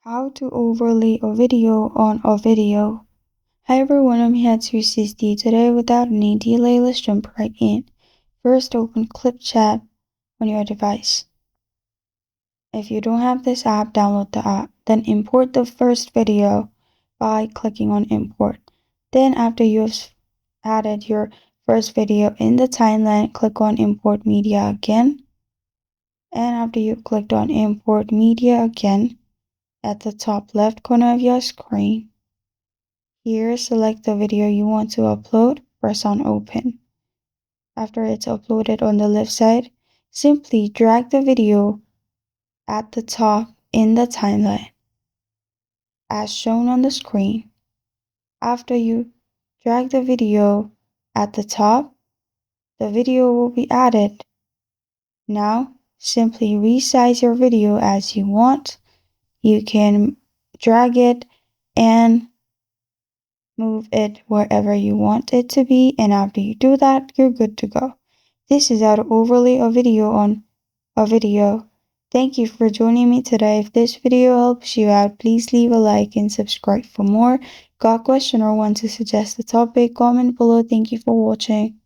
How to overlay a video on a video. Hi everyone, I'm here to assist you today. Without any delay, let's jump right in. First, open Clip Chat on your device. If you don't have this app, download the app. Then import the first video by clicking on Import. Then after you've added your first video in the timeline, click on Import Media again. And after you've clicked on Import Media again, at the top left corner of your screen, here select the video you want to upload, press on Open. After it's uploaded on the left side, simply drag the video at the top in the timeline, as shown on the screen. After you drag the video at the top, the video will be added. Now, simply resize your video as you want. You can drag it and move it wherever you want it to be, and after you do that, you're good to go. This is how to overlay a video on a video. Thank you for joining me today. If this video helps you out, please leave a like and subscribe for more. Got a question or want to suggest a topic? Comment below. Thank you for watching.